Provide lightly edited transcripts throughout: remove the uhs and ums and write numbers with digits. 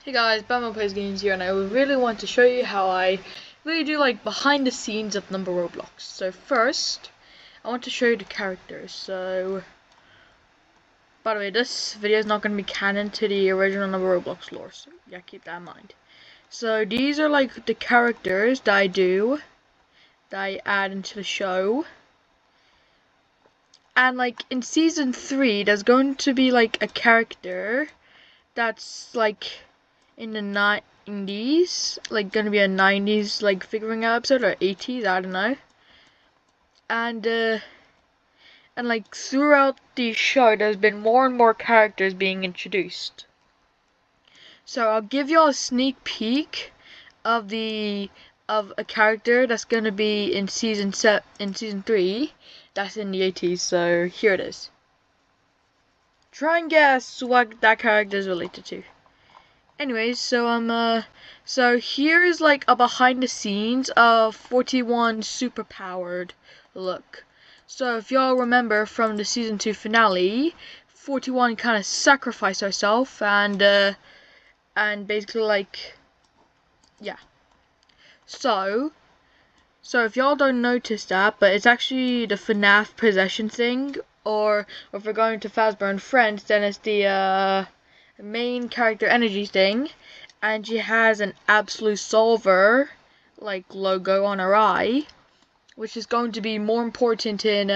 Hey guys, Batman Plays Games here, and I really want to show you how I really do like behind the scenes of Numberoblocks. So first, I want to show you the characters. So, by the way, this video is not going to be canon to the original Numberoblocks lore, so yeah, keep that in mind. So these are like the characters that I add into the show. And like in season 3, there's going to be like a character that's like in the 90s, like gonna be a 90s like figuring out episode, or 80s, I don't know. And like throughout the show there's been more and more characters being introduced. So I'll give y'all a sneak peek of a character that's gonna be in season 3 that's in the 80s. So here it is. Try and guess what that character is related to. Anyways, so here's like a behind the scenes of 41 superpowered look. So if y'all remember from the season 2 finale, 41 kind of sacrificed herself and basically like, yeah. So if y'all don't notice that, but it's actually the FNAF possession thing, or if we're going to Fazbear and Friends, then it's the main character energy thing, and she has an absolute solver like logo on her eye, which is going to be more important in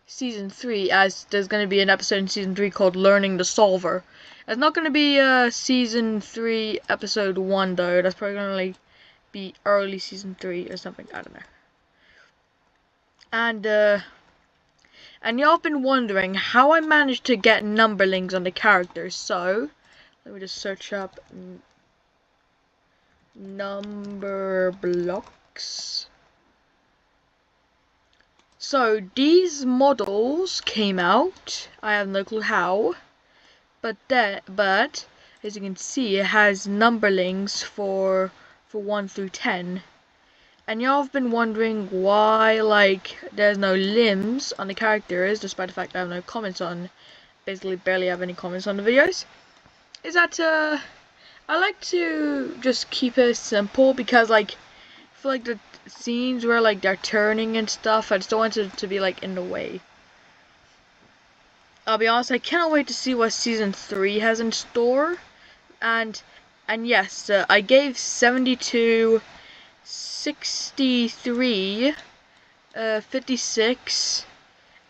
season 3, as there's going to be an episode in season 3 called Learning the Solver. It's not going to be season 3 episode 1 though. That's probably going to like be early season 3 or something, I don't know. And y'all have been wondering how I managed to get numberlings on the characters, so let me just search up Numberoblocks. So these models came out, I have no clue how, but as you can see it has numberlings for 1 through 10. And y'all have been wondering why, like, there's no limbs on the characters, despite the fact that I have no comments on, basically barely have any comments on the videos. Is that, I like to just keep it simple, because, like, I feel like the scenes where, like, they're turning and stuff, I just don't want it to be, like, in the way. I'll be honest, I cannot wait to see what season 3 has in store. And yes, I gave 72... 63, 56,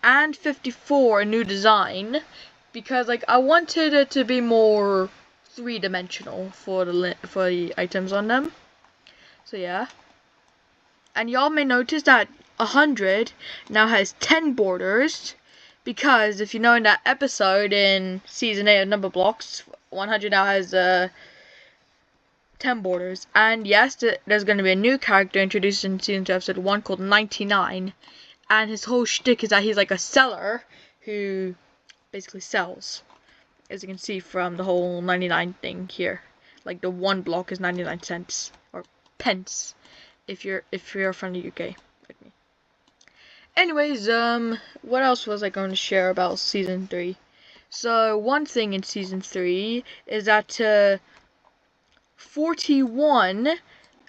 and 54 a new design, because like I wanted it to be more three-dimensional for the items on them. So yeah, and y'all may notice that 100 now has 10 borders, because if you know in that episode in season 8 of Numberoblocks, 100 now has 10 borders. And yes, there's going to be a new character introduced in season 2 episode 1 called 99, and his whole shtick is that he's like a seller who basically sells, as you can see from the whole 99 thing here. Like the one block is 99 cents, or pence, if you're from the UK like me. Anyways, what else was I going to share about season 3? So one thing in season 3 is that 41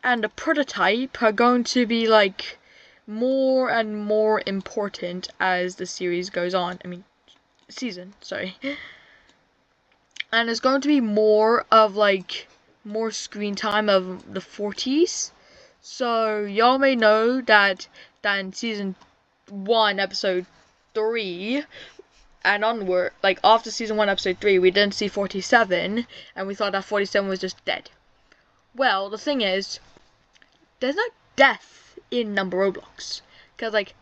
and a prototype are going to be like more and more important as the series goes on. I mean, season, sorry. And there's going to be more of like more screen time of the 40s. So y'all may know that in season 1 episode 3 and onward, like after season 1 episode 3, we didn't see 47, and we thought that 47 was just dead. Well, the thing is, there's no death in Numberoblocks, because like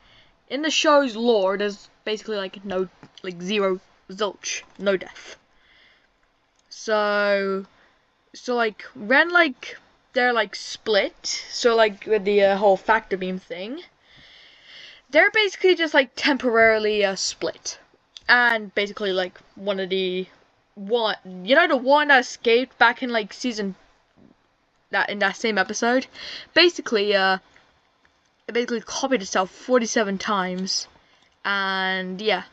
in the show's lore, there's basically like no, like zero, zilch, no death. So like when like they're like split, so like with the whole factor beam thing, they're basically just like temporarily split, and basically like the one that escaped back in like season. That in that same episode, basically, it basically copied itself 47 times, and yeah.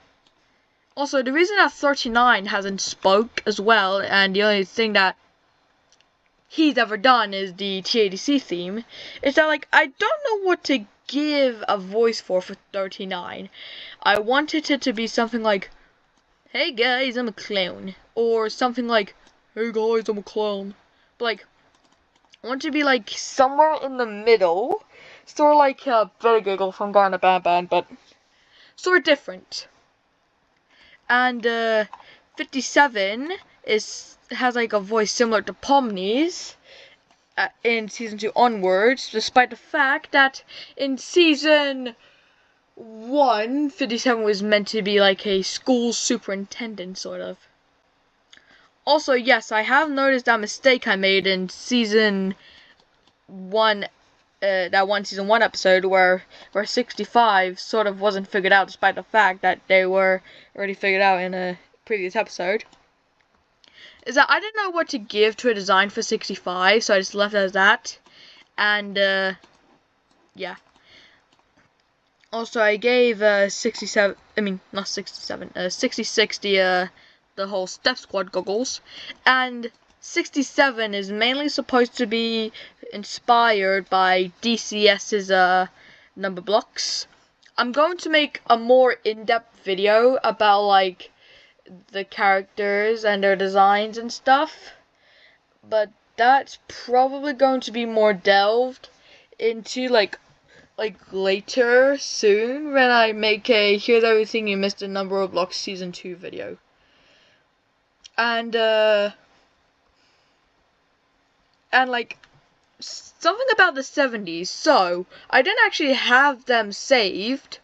Also, the reason that 39 hasn't spoke as well, and the only thing that he's ever done is the TADC theme, is that like I don't know what to give a voice for 39. I wanted it to be something like, "Hey guys, I'm a clown," or something like, "Hey guys, I'm a clown." But like, I want it to be like somewhere in the middle, sort of like Better Giggle from Garnet Band Band, but sort of different. And 57 has like a voice similar to Pomni's in season 2 onwards, despite the fact that in season 1, 57 was meant to be like a school superintendent, sort of. Also, yes, I have noticed that mistake I made in season 1, that one season 1 episode where 65 sort of wasn't figured out, despite the fact that they were already figured out in a previous episode. Is that I didn't know what to give to a design for 65, so I just left it as that. And yeah. Also, I gave 67. I mean, not 67. 66 the whole Step Squad goggles, and 67 is mainly supposed to be inspired by DCS's Numberoblocks. I'm going to make a more in-depth video about like the characters and their designs and stuff, but that's probably going to be more delved into like later soon when I make a Here's Everything You Missed in Numberoblocks Season 2 video. And like something about the 70s. So I didn't actually have them saved,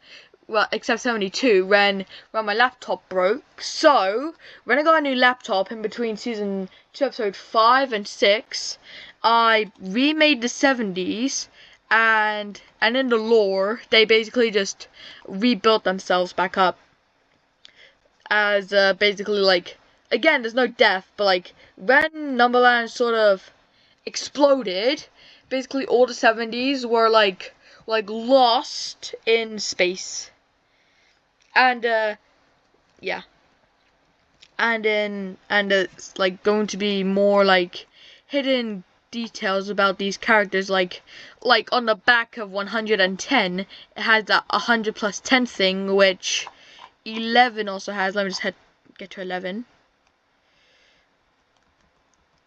well, except 72 when my laptop broke. So when I got a new laptop in between season 2 episode 5 and 6, I remade the 70s, and in the lore they basically just rebuilt themselves back up as basically like, again, there's no death, but like when Numberland sort of exploded, basically all the 70s were like lost in space. And yeah. And it's like going to be more like hidden details about these characters, like on the back of 110 it has that 100 plus 10 thing, which 11 also has. Let me just get to 11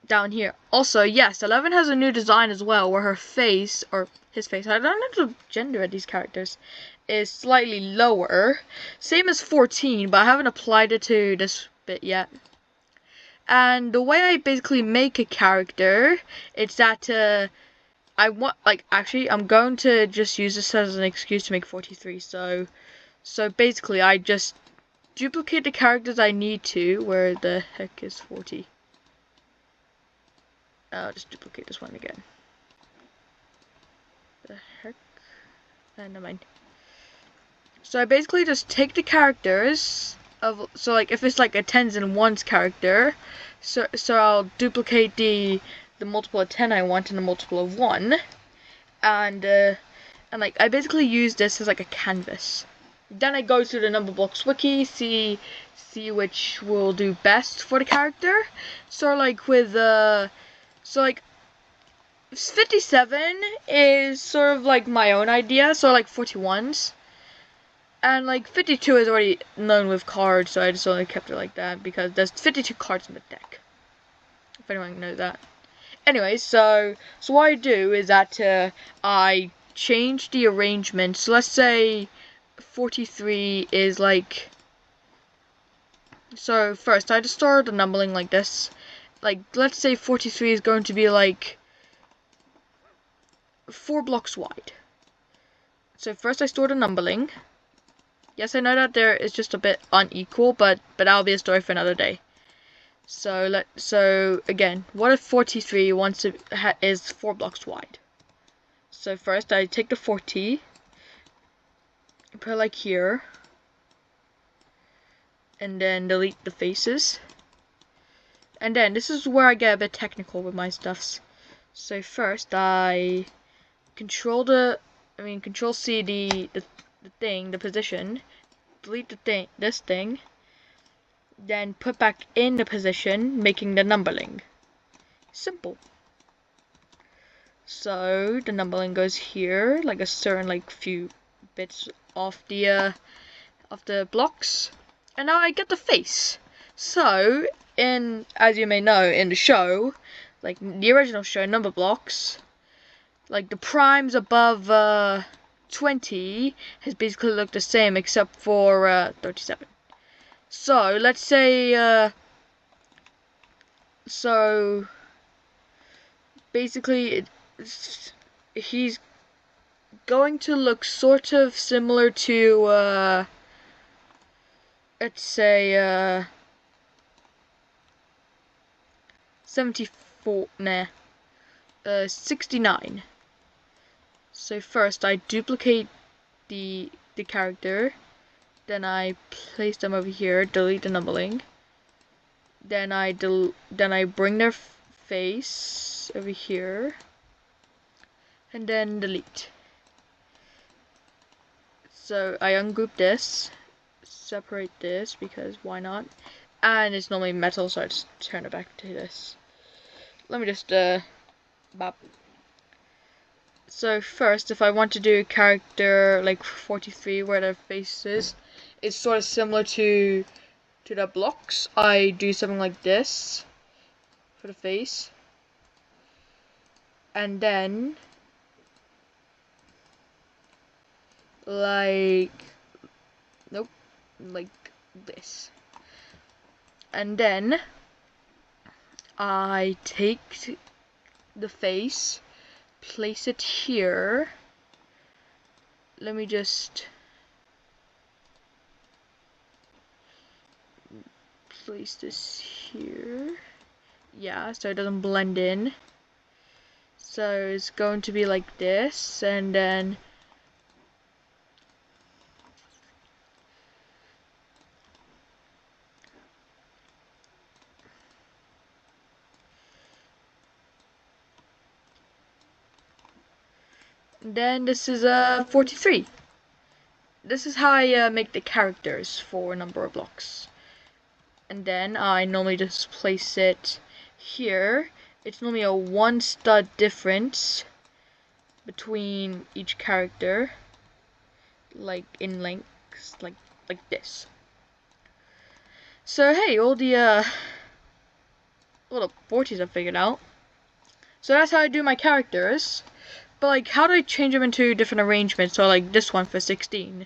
down here. Also, yes, 11 has a new design as well, where her face, or his face, I don't know the gender of these characters, is slightly lower, same as 14, but I haven't applied it to this bit yet. And the way I basically make a character, it's that I want, like, actually I'm going to just use this as an excuse to make 43. So basically I just duplicate the characters I need to. Where the heck is 40? I'll just duplicate this one again. The heck? Never mind. So I basically just take the characters of, so like if it's like a 10s and 1s character, so I'll duplicate the multiple of 10 I want and the multiple of 1, and like I basically use this as like a canvas. Then I go through the Numberoblocks wiki, see which will do best for the character. So like with so like 57 is sort of like my own idea, so like 41s. And like 52 is already known with cards, so I just only kept it like that because there's 52 cards in the deck. If anyone knows that. Anyway, so what I do is that I change the arrangement. So let's say 43 is like. So first I just start the numbering like this. Like let's say 43 is going to be like 4 blocks wide. So first I store the numbering. Yes, I know that there is just a bit unequal, but that'll be a story for another day. So again, what if 43 is 4 blocks wide? So first I take the 40, put it like here, and then delete the faces. And then this is where I get a bit technical with my stuffs. So first I Control C the position, delete this thing, then put back in the position, making the numbering. Simple. So the numbering goes here, like a certain like few bits off the blocks, and now I get the face. So as you may know, in the show, like the original show, Numberblocks, like the primes above 20 has basically looked the same except for 37. So let's say so basically he's going to look sort of similar to let's say 74, 69. So first I duplicate the character, then I place them over here, delete the numbering, then I bring their face over here, and then delete. So I ungroup this, separate this because why not? And it's normally metal, so I just turn it back to this. Let me just bop. So first, if I want to do a character like 43 where their face is, it's sort of similar to the blocks. I do something like this for the face, and then like nope, like this, and then I take the face, place it here. Let me just place this here. Yeah, so it doesn't blend in. So it's going to be like this, and then this is 43. This is how I make the characters for Numberoblocks. And then I normally just place it here. It's normally a 1 stud difference between each character, like in lengths, like this. So hey, all the 40s I've figured out. So that's how I do my characters. But like, how do I change them into different arrangements? So like this one for 16.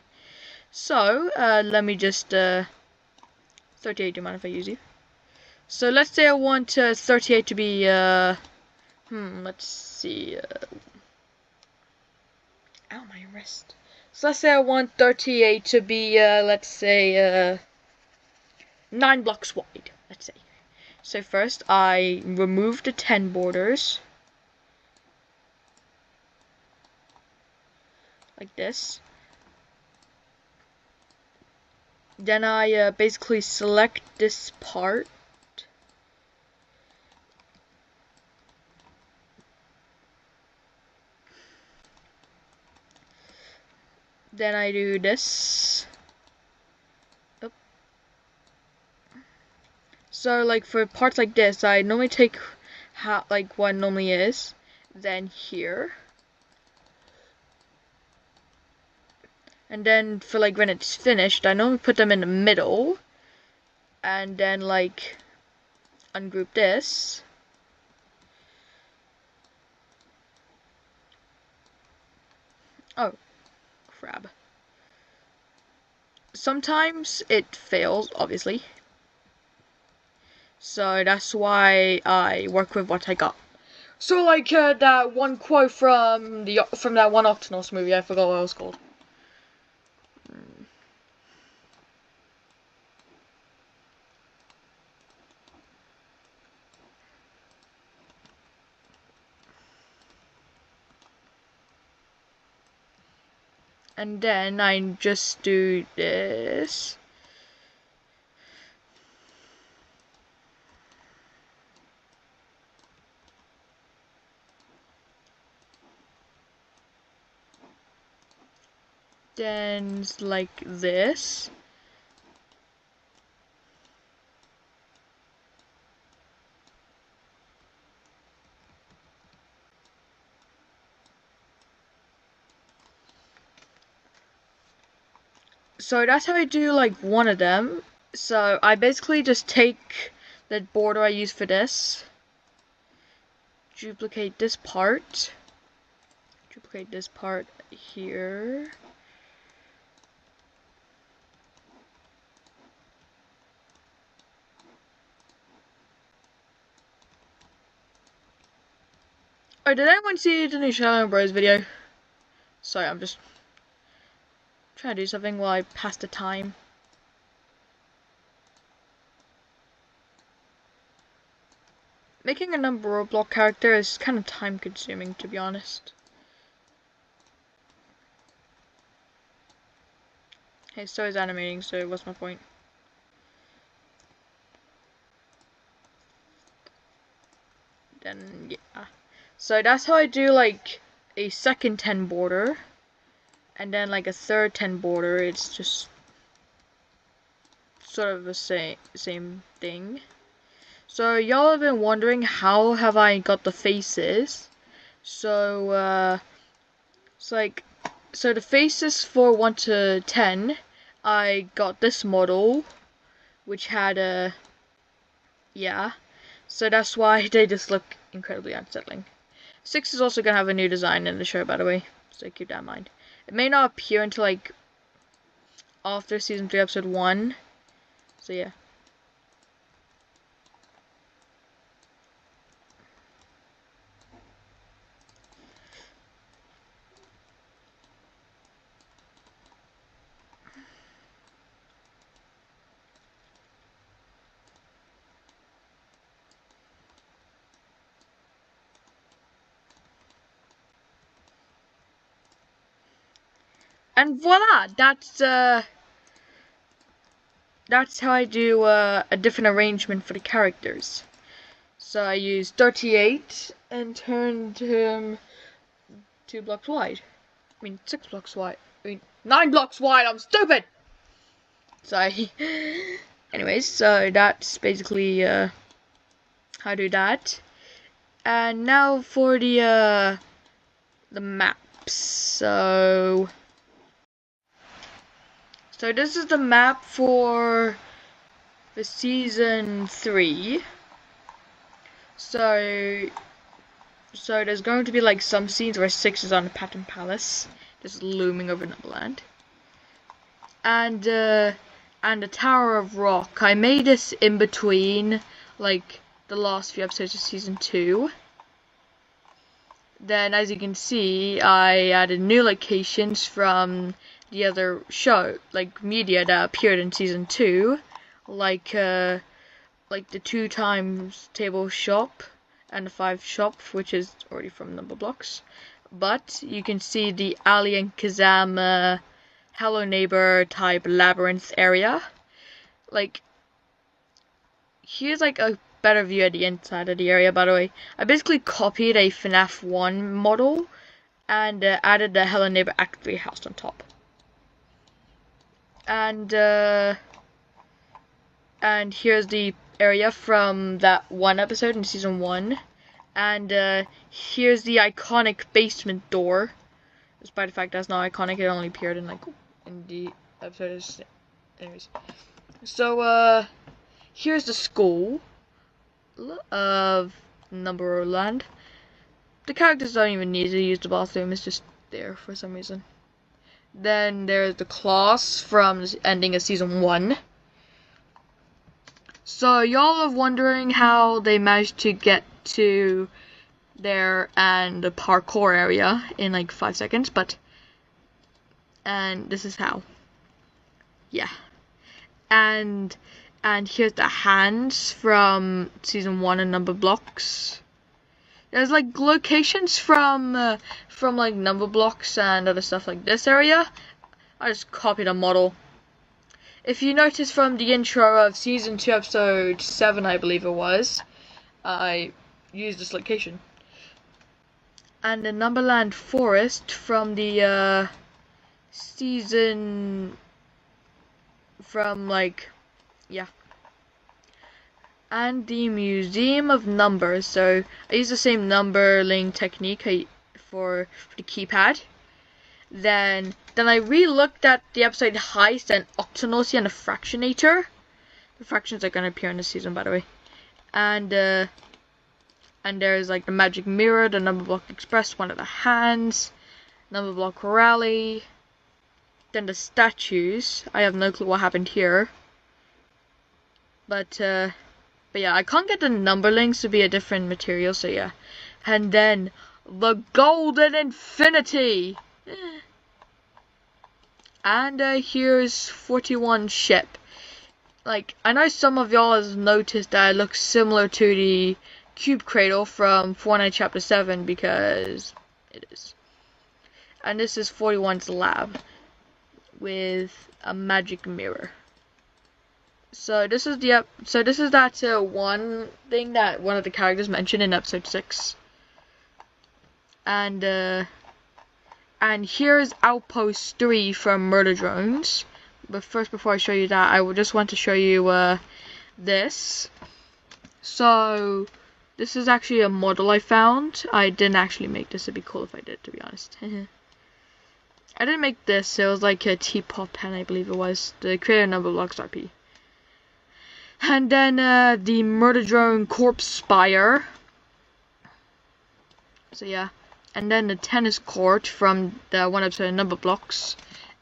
So let me just 38. Do you mind if I use you? So let's say I want 38 to be let's see. Ow, my wrist. So let's say I want 38 to be let's say 9 blocks wide. Let's say. So first I remove the 10 borders. Like this. Then I basically select this part. Then I do this. Oh. So like for parts like this, I normally take like what normally is. Then here. And then for like when it's finished, I normally put them in the middle. And then like ungroup this. Oh, crap. Sometimes it fails, obviously. So that's why I work with what I got. So like that one quote from that one Octonauts movie, I forgot what it was called. And then I just do this. Then like this. So that's how I do like one of them. So I basically just take the border I use for this, duplicate this part here. Oh, did anyone see the new Shadow Bros video? Sorry, I'm just trying to do something while I pass the time. Making a Numberoblocks character is kind of time consuming, to be honest. Hey, so is animating, so what's my point? Then, yeah. So that's how I do, like, a second 10 border. And then, like, a third 10 border. It's just sort of the same thing. So, y'all have been wondering how have I got the faces. So, it's like, so the faces for 1 to 10, I got this model, which had a, yeah, so that's why they just look incredibly unsettling. 6 is also going to have a new design in the show, by the way, so keep that in mind. It may not appear until, like, after Season 3, Episode 1, so yeah. And voila! That's how I do a different arrangement for the characters. So I use 38 and turned him 2 blocks wide. I mean 6 blocks wide. I mean 9 blocks wide. I'm stupid. Sorry. Anyways, so that's basically how I do that. And now for the maps. So this is the map for the Season 3. So there's going to be like some scenes where 6 is on the Pattern Palace, just looming over Numberland. And the Tower of Rock. I made this in between like the last few episodes of Season 2. Then, as you can see, I added new locations from the other show, like media that appeared in Season 2, like the 2 times table shop and the 5 shop, which is already from Numberoblocks. But you can see the Ali and Kazama Hello Neighbor type labyrinth area. Like, here's like a better view at the inside of the area, by the way. I basically copied a FNAF 1 model and added the Hello Neighbor Act 3 house on top. And here's the area from that one episode in Season 1. And here's the iconic basement door. Despite the fact that's not iconic, it only appeared in the episode. Anyways. So, here's the school of Numberland. The characters don't even need to use the bathroom, it's just there for some reason. Then there's the class from the ending of Season 1. So y'all are wondering how they managed to get to there and the parkour area in like 5 seconds, and this is how. Yeah. And here's the hands from Season 1 and Numberoblocks. There's like locations from like Numberoblocks and other stuff like this area. I just copied a model. If you notice from the intro of Season 2 Episode 7, I believe it was, I used this location. And the Numberland Forest from the season from like, yeah. And the Museum of Numbers. So I use the same numbering technique for the keypad. Then I re-looked at the episode Heist and Octonauty and the Fractionator. The fractions are gonna appear in this season, by the way. And there's like the Magic Mirror, the Numberblock Express, one of the hands, Numberblock Rally. Then the statues. I have no clue what happened here. But yeah, I can't get the numberlings to be a different material, so yeah. And then the Golden Infinity. And here's 41 ship. Like, I know some of y'all has noticed that it looks similar to the Cube Cradle from Fortnite Chapter 7 because it is. And this is 41's lab with a magic mirror. So this is that one thing that one of the characters mentioned in episode 6. And here's Outpost 3 from Murder Drones. But first, before I show you that, I would just want to show you this. So this is actually a model I found. I didn't actually make this. It'd be cool if I did, to be honest. I didn't make this. It was like a teapot pen, I believe it was. The creator Numberoblocks RP. And then the Murder Drone Corpse Spire. So yeah. And then the tennis court from the one episode of Numberoblocks.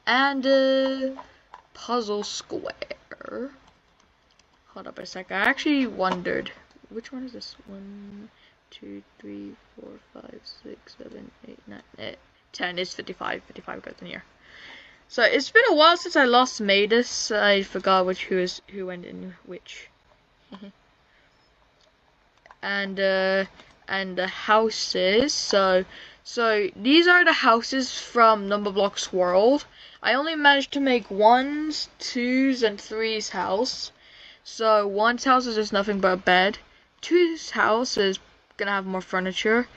And puzzle square. Hold up a sec. I actually wondered. Which one is this? 1, 2, 3, 4, 5, 6, 7, 8, 9, 10. It's 55. 55 goes in here. So it's been a while since I last made this. I forgot who went in which. And the houses. So these are the houses from Numberoblocks World. I only managed to make 1's, 2's, and 3's house. So 1's house is just nothing but a bed. 2's house is gonna have more furniture.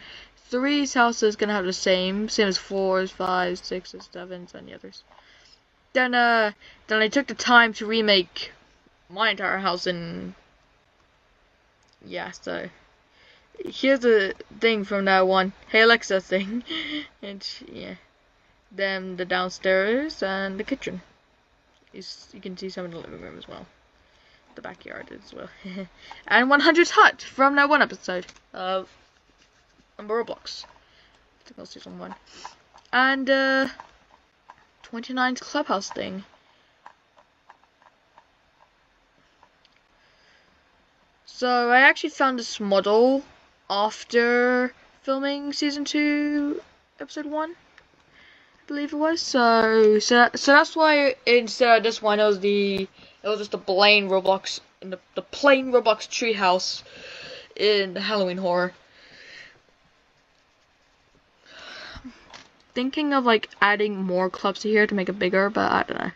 3's house is gonna have the same as 4's, 5's, 6's, 7's, and the others. Then I took the time to remake my entire house, and yeah, so here's the thing from that one Hey Alexa thing. And yeah, then the downstairs and the kitchen. You can see some in the living room as well. The backyard as well. And 100's hut from that one episode of Numberoblocks. I think I'll season 1. And 29's clubhouse thing. So I actually found this model after filming season 2, episode 1, I believe it was. So that's why instead of this one, it was just the plain Roblox, the plain Roblox treehouse in Halloween horror. Thinking of like adding more clubs to here to make it bigger, but I don't know.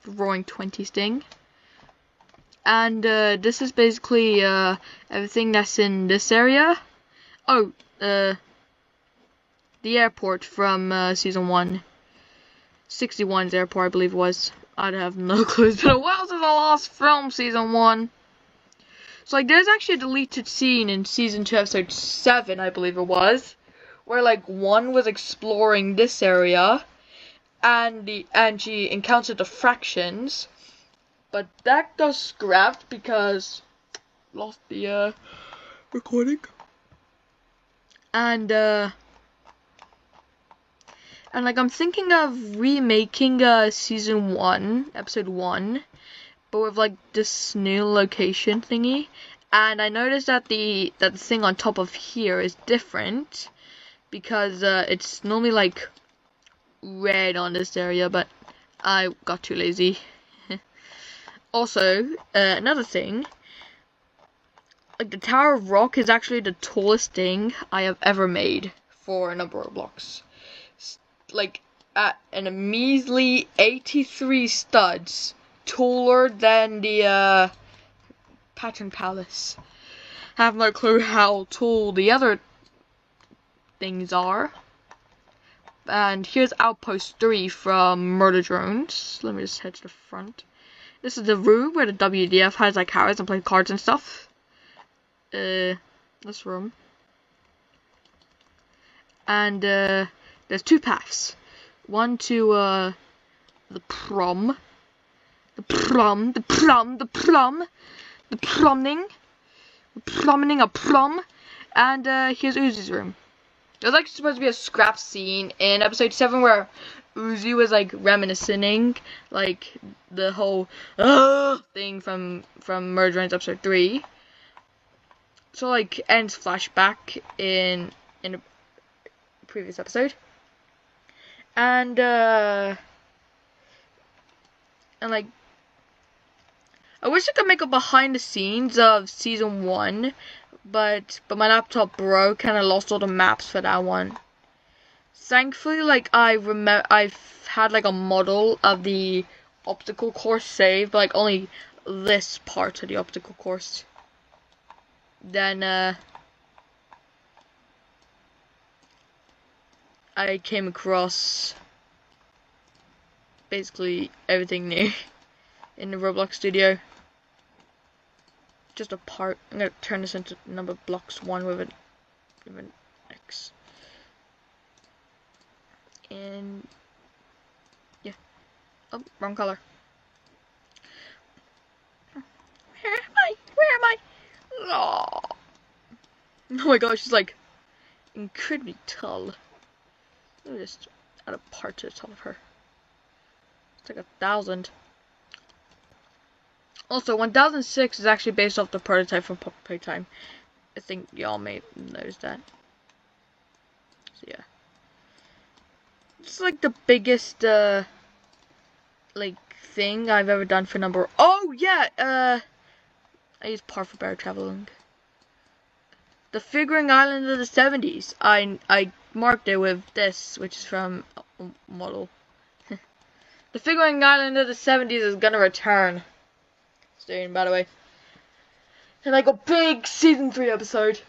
Roaring 20s thing. And this is basically everything that's in this area. Oh, the airport from season 1. 61's airport, I believe it was. I'd have no clue. It's been a while since I last filmed season 1. So like there's actually a deleted scene in season 2 episode 7, I believe it was, where like 1 was exploring this area and she encountered the fractions, but that got scrapped because lost the recording. And like I'm thinking of remaking season 1 episode 1, but with like this new location thingy. And I noticed that the thing on top of here is different because it's normally like red on this area, but I got too lazy. Also, another thing, like the Tower of Rock is actually the tallest thing I have ever made for Numberoblocks. Like at a measly 83 studs, taller than the Pattern Palace. I have no clue how tall the other things are. And here's Outpost 3 from Murder Drones. Let me just head to the front. This is the room where the WDF has like carrots and play cards and stuff. This room. And there's 2 paths. one to the prom, the promning, a prom, and here's Uzi's room. There's like supposed to be a scrap scene in episode 7 where Uzi was like reminiscing like the whole thing from Murder Rhymes episode 3. So like ends flashback in a previous episode. And like I wish I could make a behind the scenes of season 1, but my laptop broke and I lost all the maps for that one. Thankfully, like I've had like a model of the obstacle course saved, but like only this part of the obstacle course. Then I came across basically everything new in the Roblox studio. Just a part. I'm gonna turn this into Numberoblocks 1 with an X. And yeah. Oh, wrong color. Where am I? Where am I? Oh my gosh, she's like incredibly tall. Let me just add a part to the top of her. It's like 1,000. Also, 1006 is actually based off the prototype from Puppet Playtime. I think y'all may notice that. So yeah. It's like the biggest like thing I've ever done for number. Oh yeah, I use par for better traveling. The Figuring Island of the 70s. I marked it with this, which is from a model. The Figuring Island of the 70s is gonna return soon, by the way. And like a big season 3 episode.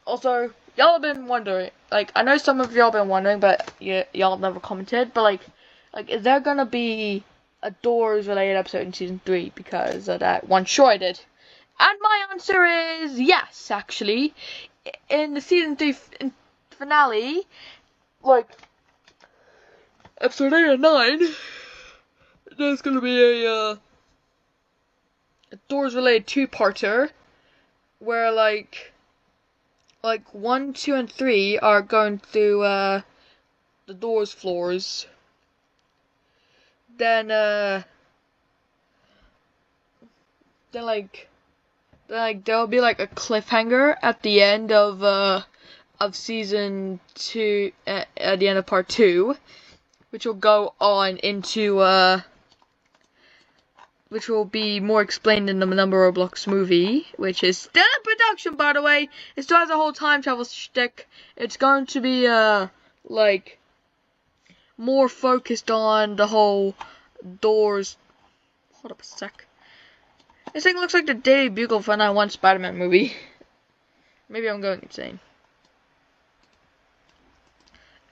Also, y'all have been wondering, like, I know some of y'all been wondering, but y'all never commented, but like, is there gonna be a Doors related episode in season 3 because of that one show I did? And my answer is yes, actually. In the season 3 finale, like, episode 8 and 9, there's gonna be a Doors related 2-parter where like 1, 2, and 3 are going through the Doors floors. Then there'll be like a cliffhanger at the end of season 2, at the end of part 2, which will go on into which will be more explained in the Numberoblocks movie, which is still in production, by the way. It still has a whole time travel shtick. It's going to be like more focused on the whole Doors. Hold up a sec. This thing looks like the Daily Bugle for that one Spider-Man movie. Maybe I'm going insane.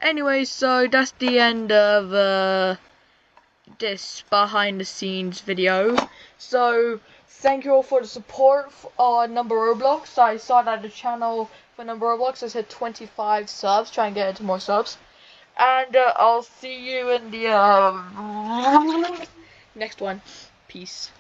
Anyway, so that's the end of this behind the scenes video. So thank you all for the support on Numberoblocks. I saw that the channel for Numberoblocks has hit 25 subs. Try and get into more subs. And I'll see you in the next one. Peace.